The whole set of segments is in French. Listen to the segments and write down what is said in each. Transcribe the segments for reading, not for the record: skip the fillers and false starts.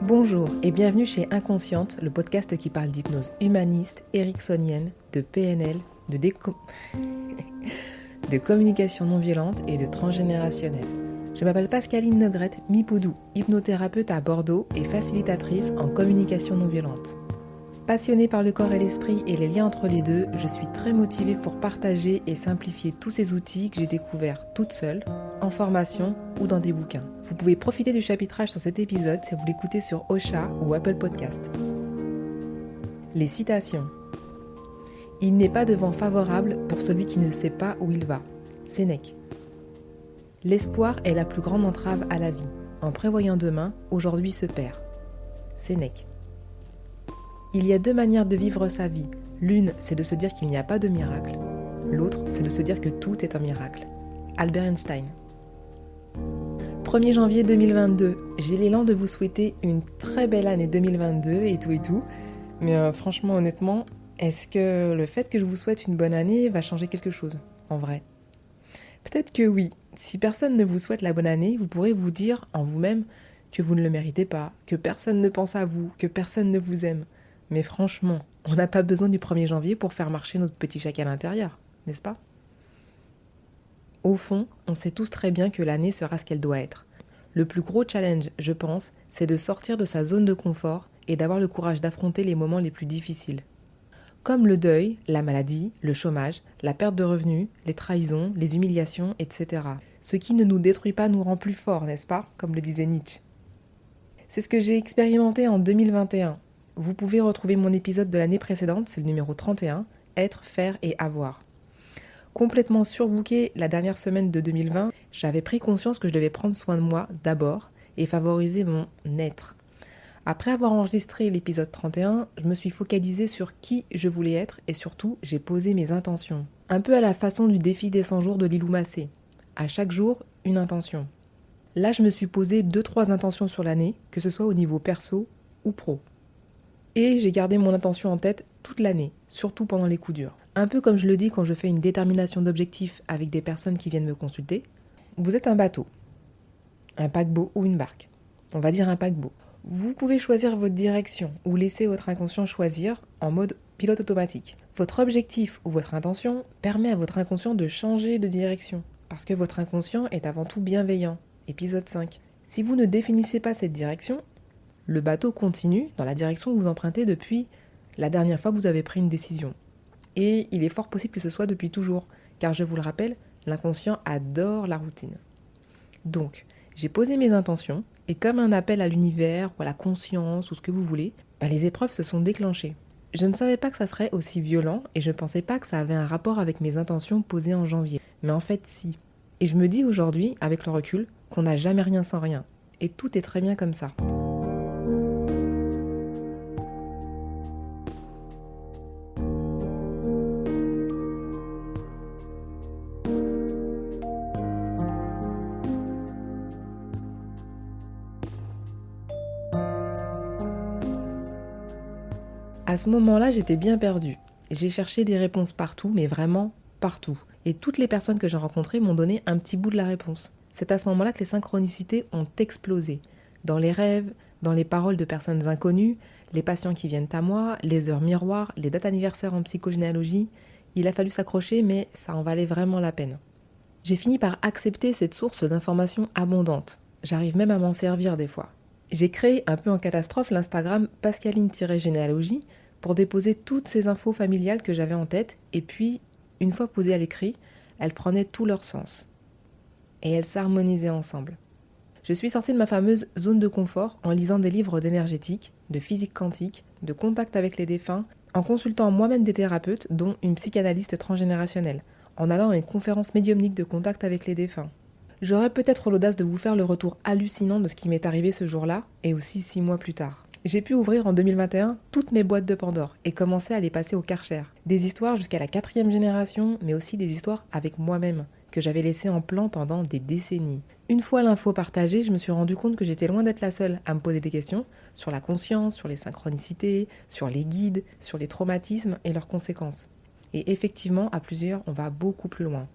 Bonjour et bienvenue chez Inconsciente, le podcast qui parle d'hypnose humaniste, ericksonienne, de PNL, de communication non violente et de transgénérationnelle. Je m'appelle Pascaline Nogrette Mipoudou, hypnothérapeute à Bordeaux et facilitatrice en communication non violente. Passionnée par le corps et l'esprit et les liens entre les deux, je suis très motivée pour partager et simplifier tous ces outils que j'ai découverts toute seule, en formation ou dans des bouquins. Vous pouvez profiter du chapitrage sur cet épisode si vous l'écoutez sur Ocha ou Apple Podcast. Les citations. Il n'est pas de vent favorable pour celui qui ne sait pas où il va. Sénèque. L'espoir est la plus grande entrave à la vie. En prévoyant demain, aujourd'hui se perd. Sénèque. Il y a deux manières de vivre sa vie. L'une, c'est de se dire qu'il n'y a pas de miracle. L'autre, c'est de se dire que tout est un miracle. Albert Einstein. 1er janvier 2022, j'ai l'élan de vous souhaiter une très belle année 2022 et tout. Mais franchement, honnêtement, est-ce que le fait que je vous souhaite une bonne année va changer quelque chose, en vrai ? Peut-être que oui. Si personne ne vous souhaite la bonne année, vous pourrez vous dire en vous-même que vous ne le méritez pas, que personne ne pense à vous, que personne ne vous aime. Mais franchement, on n'a pas besoin du 1er janvier pour faire marcher notre petit chacal intérieur, n'est-ce pas ? Au fond, on sait tous très bien que l'année sera ce qu'elle doit être. Le plus gros challenge, je pense, c'est de sortir de sa zone de confort et d'avoir le courage d'affronter les moments les plus difficiles. Comme le deuil, la maladie, le chômage, la perte de revenus, les trahisons, les humiliations, etc. Ce qui ne nous détruit pas nous rend plus forts, n'est-ce pas ? Comme le disait Nietzsche. C'est ce que j'ai expérimenté en 2021. Vous pouvez retrouver mon épisode de l'année précédente, c'est le numéro 31, Être, faire et avoir. Complètement surbooké la dernière semaine de 2020, j'avais pris conscience que je devais prendre soin de moi d'abord et favoriser mon être. Après avoir enregistré l'épisode 31, je me suis focalisée sur qui je voulais être et surtout, j'ai posé mes intentions. Un peu à la façon du défi des 100 jours de Lilou Massé. À chaque jour, une intention. Là, je me suis posé 2-3 intentions sur l'année, que ce soit au niveau perso ou pro. Et j'ai gardé mon intention en tête toute l'année, surtout pendant les coups durs. Un peu comme je le dis quand je fais une détermination d'objectifs avec des personnes qui viennent me consulter. Vous êtes un bateau, un paquebot ou une barque. On va dire un paquebot. Vous pouvez choisir votre direction ou laisser votre inconscient choisir en mode pilote automatique. Votre objectif ou votre intention permet à votre inconscient de changer de direction. Parce que votre inconscient est avant tout bienveillant. Épisode 5. Si vous ne définissez pas cette direction, le bateau continue dans la direction que vous empruntez depuis la dernière fois que vous avez pris une décision. Et il est fort possible que ce soit depuis toujours, car je vous le rappelle, l'inconscient adore la routine. Donc, j'ai posé mes intentions, et comme un appel à l'univers, ou à la conscience, ou ce que vous voulez, les épreuves se sont déclenchées. Je ne savais pas que ça serait aussi violent, et je ne pensais pas que ça avait un rapport avec mes intentions posées en janvier. Mais en fait, si. Et je me dis aujourd'hui, avec le recul, qu'on n'a jamais rien sans rien. Et tout est très bien comme ça. À ce moment-là, j'étais bien perdue. J'ai cherché des réponses partout, mais vraiment partout. Et toutes les personnes que j'ai rencontrées m'ont donné un petit bout de la réponse. C'est à ce moment-là que les synchronicités ont explosé. Dans les rêves, dans les paroles de personnes inconnues, les patients qui viennent à moi, les heures miroirs, les dates anniversaires en psychogénéalogie. Il a fallu s'accrocher, mais ça en valait vraiment la peine. J'ai fini par accepter cette source d'informations abondante. J'arrive même à m'en servir des fois. J'ai créé un peu en catastrophe l'Instagram Pascaline-généalogie pour déposer toutes ces infos familiales que j'avais en tête et puis, une fois posées à l'écrit, elles prenaient tout leur sens. Et elles s'harmonisaient ensemble. Je suis sortie de ma fameuse zone de confort en lisant des livres d'énergétique, de physique quantique, de contact avec les défunts, en consultant moi-même des thérapeutes, dont une psychanalyste transgénérationnelle, en allant à une conférence médiumnique de contact avec les défunts. J'aurais peut-être l'audace de vous faire le retour hallucinant de ce qui m'est arrivé ce jour-là, et aussi 6 mois plus tard. J'ai pu ouvrir en 2021 toutes mes boîtes de Pandore et commencer à les passer au Karcher. Des histoires jusqu'à la 4e génération, mais aussi des histoires avec moi-même, que j'avais laissées en plan pendant des décennies. Une fois l'info partagée, je me suis rendu compte que j'étais loin d'être la seule à me poser des questions sur la conscience, sur les synchronicités, sur les guides, sur les traumatismes et leurs conséquences. Et effectivement, à plusieurs, on va beaucoup plus loin.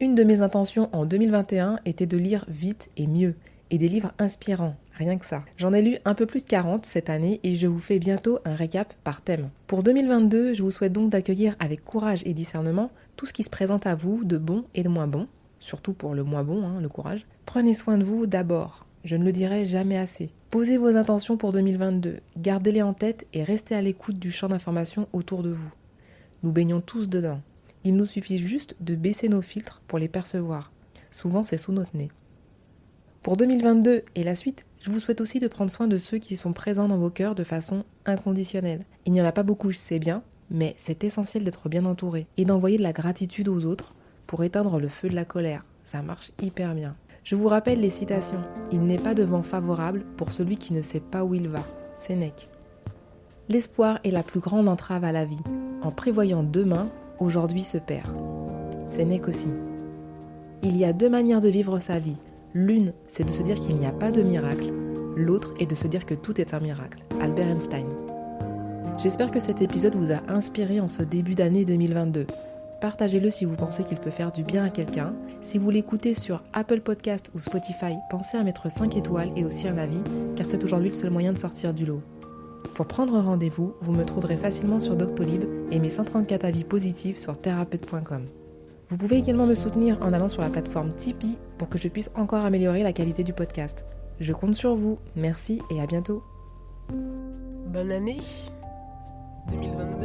Une de mes intentions en 2021 était de lire vite et mieux, et des livres inspirants, Rien que ça. J'en ai lu un peu plus de 40 cette année et je vous fais bientôt un récap par thème. Pour 2022, je vous souhaite donc d'accueillir avec courage et discernement tout ce qui se présente à vous de bon et de moins bon, surtout pour le moins bon, le courage. Prenez soin de vous d'abord, je ne le dirai jamais assez. Posez vos intentions pour 2022, gardez-les en tête et restez à l'écoute du champ d'information autour de vous. Nous baignons tous dedans. Il nous suffit juste de baisser nos filtres pour les percevoir. Souvent, c'est sous notre nez. Pour 2022 et la suite, je vous souhaite aussi de prendre soin de ceux qui sont présents dans vos cœurs de façon inconditionnelle. Il n'y en a pas beaucoup, je sais bien, mais c'est essentiel d'être bien entouré et d'envoyer de la gratitude aux autres pour éteindre le feu de la colère. Ça marche hyper bien. Je vous rappelle les citations. Il n'est pas de vent favorable pour celui qui ne sait pas où il va. Sénèque. L'espoir est la plus grande entrave à la vie. En prévoyant demain, aujourd'hui se perd. Sénèque aussi. Il y a 2 manières de vivre sa vie. L'une, c'est de se dire qu'il n'y a pas de miracle. L'autre est de se dire que tout est un miracle. Albert Einstein. J'espère que cet épisode vous a inspiré en ce début d'année 2022. Partagez-le si vous pensez qu'il peut faire du bien à quelqu'un. Si vous l'écoutez sur Apple Podcast ou Spotify, pensez à mettre 5 étoiles et aussi un avis, car c'est aujourd'hui le seul moyen de sortir du lot. Pour prendre rendez-vous, vous me trouverez facilement sur Doctolib et mes 134 avis positifs sur thérapeute.com. Vous pouvez également me soutenir en allant sur la plateforme Tipeee pour que je puisse encore améliorer la qualité du podcast. Je compte sur vous. Merci et à bientôt. Bonne année 2022.